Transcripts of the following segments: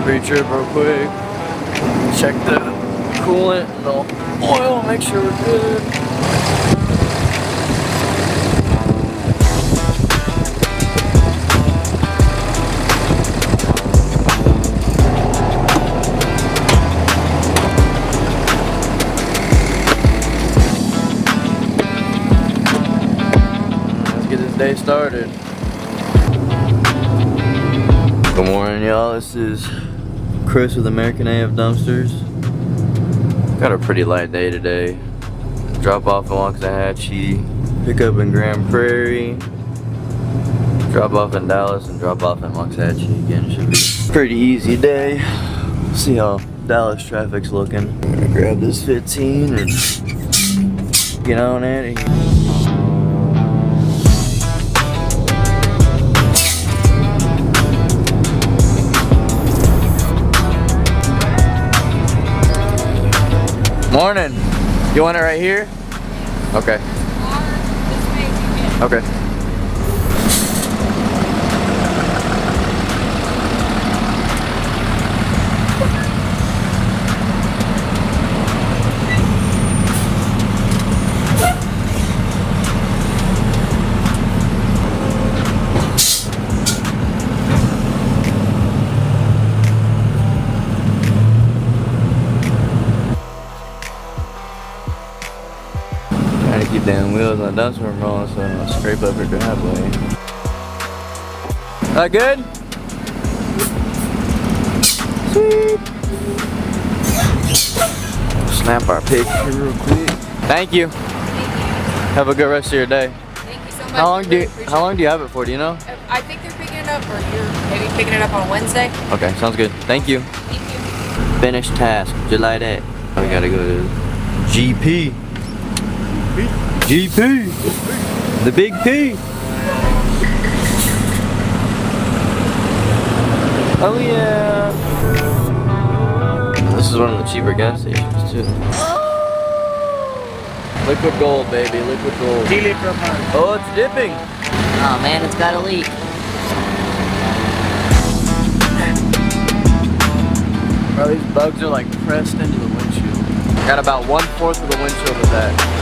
pre-trip real quick. Check the coolant and the oil, make sure we're good. Let's get this day started. Good morning, y'all. This is Chris with American AF Dumpsters. Got a pretty light day today. Drop off in Waxahachie, pick up in Prairie, drop off in Dallas, and drop off in Waxahachie again. Should be a pretty easy day. See how Dallas traffic's looking. I'm gonna grab this 15 and get on it. Morning. You want it right here? Okay. Okay. Keep damn wheels on the dumpster from rolling so I don't scrape up your driveway. That good? Sweet. Snap our picture real quick. Thank you. Have a good rest of your day. Thank you so much. How long do you have it for? Do you know? I think they're picking it up, or you're maybe picking it up on Wednesday. Okay, sounds good. Thank you. Thank you. Finished task. July that. We gotta go to GP. GP, the big P. Oh yeah. This is one of the cheaper gas stations too. Liquid gold, baby, liquid gold. Oh, it's dipping. Oh man, it's got a leak. Bro, these bugs are like pressed into the windshield. Got about 1/4 of the windshield with that.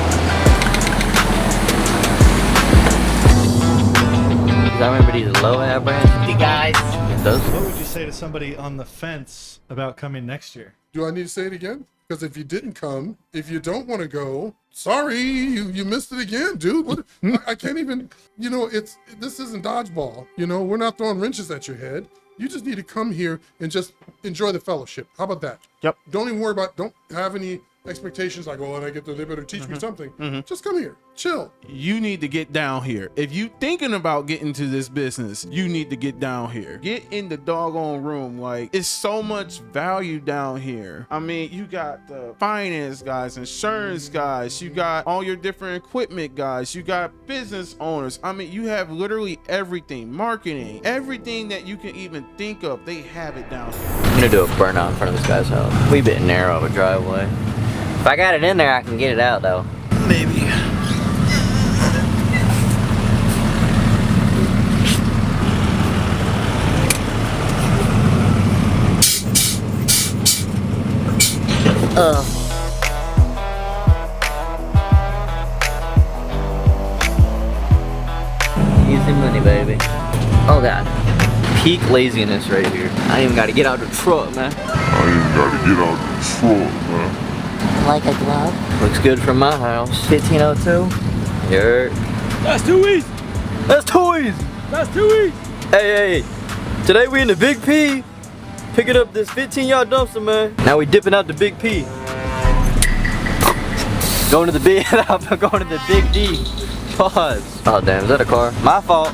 Does that remember these low ad brands? Hey guys. It does. What would you say to somebody on the fence about coming next year? Do I need to say it again? Because if you didn't come, if you don't want to go, sorry, you missed it again, dude. What, I can't even, you know, this isn't dodgeball. You know, we're not throwing wrenches at your head. You just need to come here and just enjoy the fellowship. How about that? Yep. Don't even worry about, don't have any expectations like, oh, and I get there, they better teach me something. Just come here, chill. You need to get down here. If you thinking about getting to this business, you need to get down here. Get in the doggone room. Like, it's so much value down here. I mean, you got the finance guys, insurance guys, you got all your different equipment guys, you got business owners. I mean, you have literally everything, marketing, everything that you can even think of, they have it down here. I'm gonna do a burnout in front of this guy's house. We bit narrow of a driveway. If I got it in there, I can get it out though. Maybe. Easy money, baby. Oh god. Peak laziness right here. I ain't even gotta get out the truck, man. Like a glove. Looks good from my house. 1502. Here. That's too easy. That's toys. That's too easy. Hey, today we in the Big P, picking up this 15-yard dumpster, man. Now we dipping out the Big P. Going to the big, I'm going to the Big D. Pause. Oh damn, is that a car? My fault.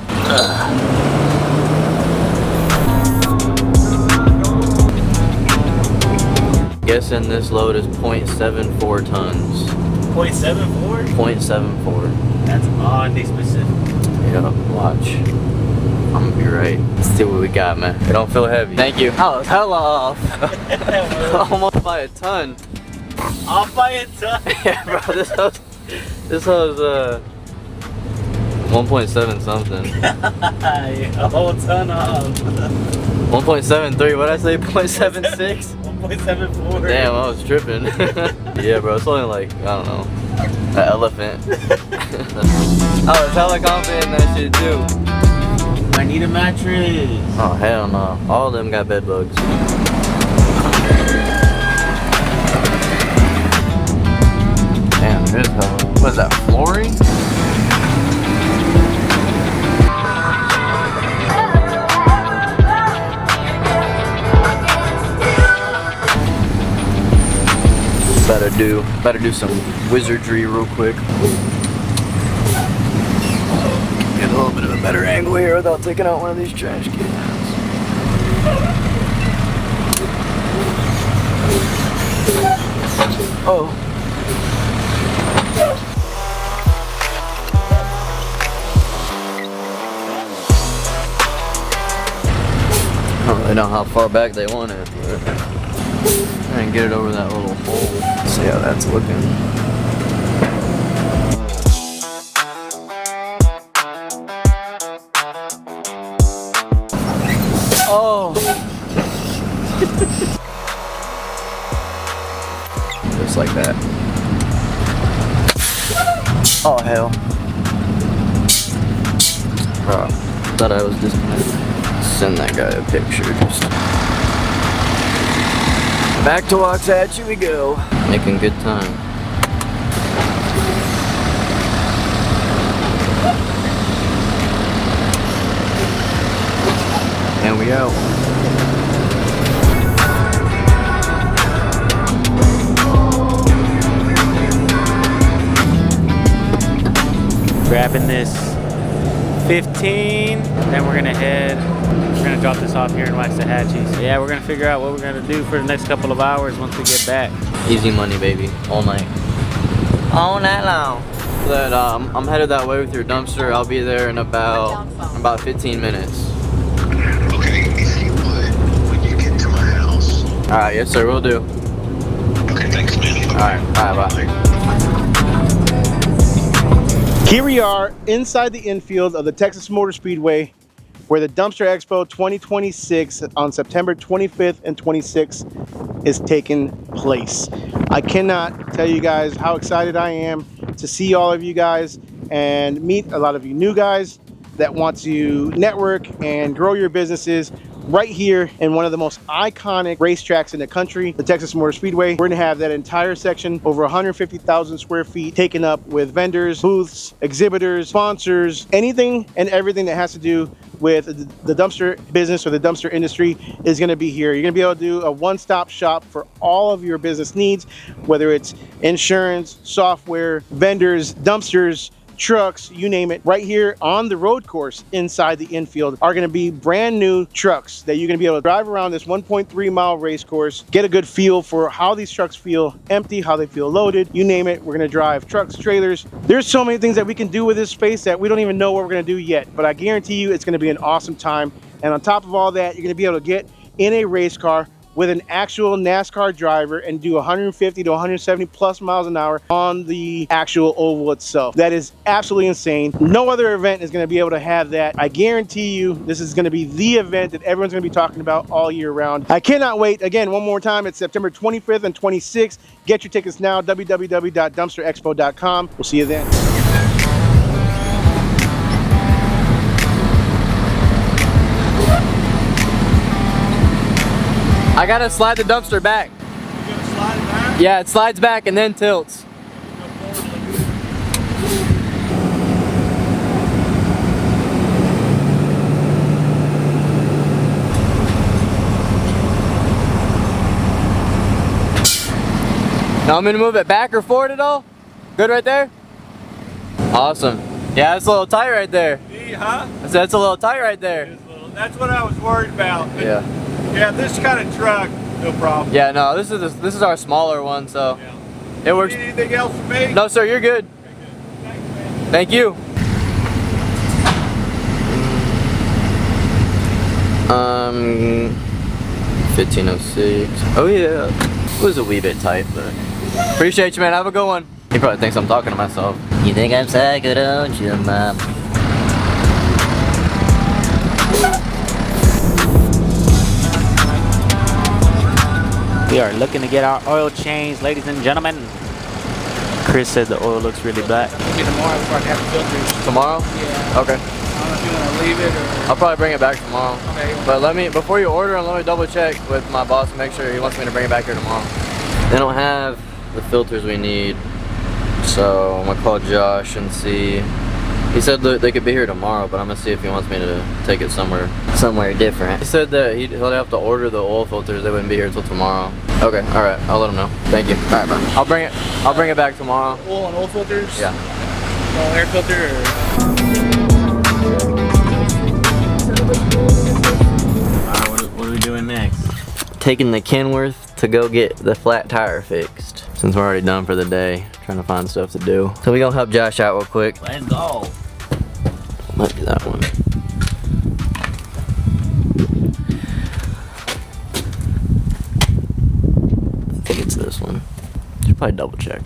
Guessing this load is 0.74 tons. 0.74? 0.74. That's oddly specific. Yeah, watch. I'm gonna be right. Let's see what we got, man. It don't feel heavy. Thank you. I was hella off. Almost by a ton. Off by a ton? Yeah, bro, this house, 1.7 something. A whole ton of 1.73, what'd I say? 0.76? 1.74. Damn, I was tripping. Yeah, bro, it's only like, I don't know, an elephant. I was hella confident in that shit too. I need a mattress. Oh, hell no. All of them got bed bugs. Damn, there's hella. What is that, flooring? Better do some wizardry real quick. Get a little bit of a better angle here without taking out one of these trash cans. Oh. I don't really know how far back they want it, but try and get it over that little hole. See how that's looking. Oh! Just like that. Oh hell. Bro, thought I was disconnected. Send that guy a picture just. Back to Waxahachie we go. Making good time. And we out. Grabbing this 15, then we're gonna head. We're gonna drop this off here in Waxahachie. So yeah, we're gonna figure out what we're gonna do for the next couple of hours once we get back. Easy money, baby. All night. All night long. But I'm headed that way with your dumpster. I'll be there in about 15 minutes. Okay, if you would, when you get to my house. All right, yes sir, we'll do. Okay, thanks, man. All right, bye. Here we are inside the infield of the Texas Motor Speedway, where the Dumpster Expo 2026 on September 25th and 26th is taking place. I cannot tell you guys how excited I am to see all of you guys and meet a lot of you new guys that want to network and grow your businesses right here in one of the most iconic racetracks in the country, the Texas Motor Speedway. We're gonna have that entire section, over 150,000 square feet, taken up with vendors, booths, exhibitors, sponsors, anything and everything that has to do with the dumpster business or the dumpster industry is gonna be here. You're gonna be able to do a one-stop shop for all of your business needs, whether it's insurance, software, vendors, dumpsters, trucks, you name it. Right here on the road course inside the infield are going to be brand new trucks that you're going to be able to drive around this 1.3 mile race course, get a good feel for how these trucks feel empty, how they feel loaded, you name it. We're going to drive trucks, trailers. There's so many things that we can do with this space that we don't even know what we're going to do yet, but I guarantee you it's going to be an awesome time. And on top of all that, you're going to be able to get in a race car with an actual NASCAR driver and do 150 to 170 plus miles an hour on the actual oval itself. That is absolutely insane. No other event is going to be able to have that. I guarantee you this is going to be the event that everyone's going to be talking about all year round. I cannot wait. Again, one more time, it's September 25th and 26th. Get your tickets now, www.dumpsterexpo.com. We'll see you then. I gotta slide the dumpster back. You gonna slide it back? Yeah, it slides back and then tilts. Now I'm gonna move it back or forward at all? Good right there? Awesome. Yeah, it's a little tight right there. Huh? That's a little tight right there. That's what I was worried about. Yeah. Yeah, this kind of truck, no problem. Yeah, no, this is our smaller one, so Yeah. it works. Need anything else from me? No, sir, you're good. Okay, good. Thanks, man. Thank you. 1506. Oh yeah, it was a wee bit tight, but appreciate you, man. Have a good one. He probably thinks I'm talking to myself. You think I'm so good, don't you, Mom? We are looking to get our oil changed, ladies and gentlemen. Chris said the oil looks really black. Maybe tomorrow before I have the filters. Tomorrow? Yeah. Okay. I don't know if you want to leave it or. I'll probably bring it back tomorrow. Okay. But let me, before you order, let me double check with my boss and make sure he wants me to bring it back here tomorrow. They don't have the filters we need, so I'm gonna call Josh and see. He said that they could be here tomorrow, but I'm gonna see if he wants me to take it somewhere different. He said that he'll have to order the oil filters. They wouldn't be here until tomorrow. Okay, all right, I'll let him know. Thank you. All right, bye. I'll bring it back tomorrow. Oil and oil filters? Yeah. No air filter or. Alright, what are we doing next? Taking the Kenworth to go get the flat tire fixed. Since we're already done for the day, trying to find stuff to do. So we gonna help Josh out real quick. Let's go. Might be that one. I think it's this one. Should probably double check.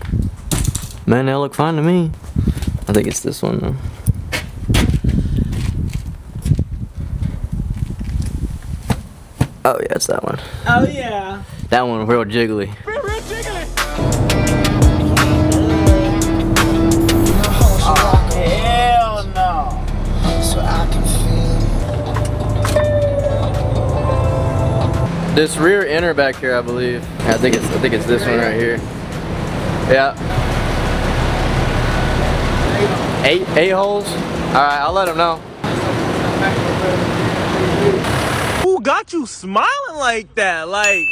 Man, they look fine to me. I think it's this one though. Oh yeah, it's that one. Oh yeah. That one real jiggly. Real jiggly. Oh hell no. So I can feel. This rear inner back here, I believe. Yeah, I think it's this one right here. Yeah. Eight holes. All right, I'll let him know. Who got you smiling like that? Like.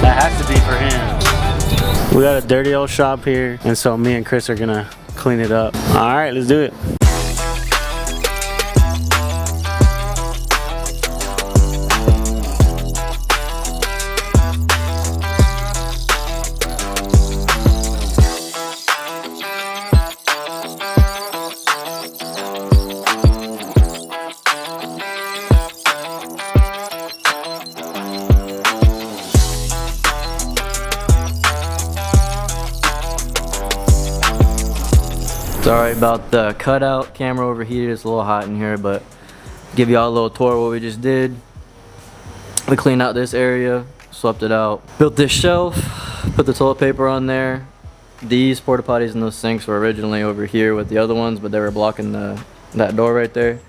That has to be for him. We got a dirty old shop here, and so me and Chris are gonna clean it up. All right, let's do it. Sorry about the cutout. Camera overheated. It's a little hot in here, but give y'all a little tour of what we just did. We cleaned out this area, swept it out, built this shelf, put the toilet paper on there. These porta potties and those sinks were originally over here with the other ones, but they were blocking that door right there.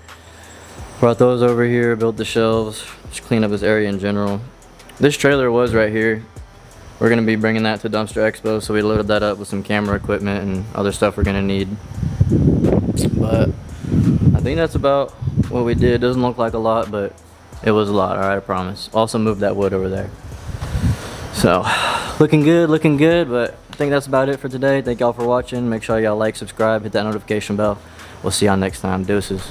Brought those over here, built the shelves, just cleaned up this area in general. This trailer was right here. We're gonna be bringing that to Dumpster Expo, so we loaded that up with some camera equipment and other stuff we're gonna need. But I think that's about what we did. Doesn't look like a lot, but it was a lot, all right, I promise. Also moved that wood over there. So, looking good, but I think that's about it for today. Thank y'all for watching. Make sure y'all like, subscribe, hit that notification bell. We'll see y'all next time. Deuces.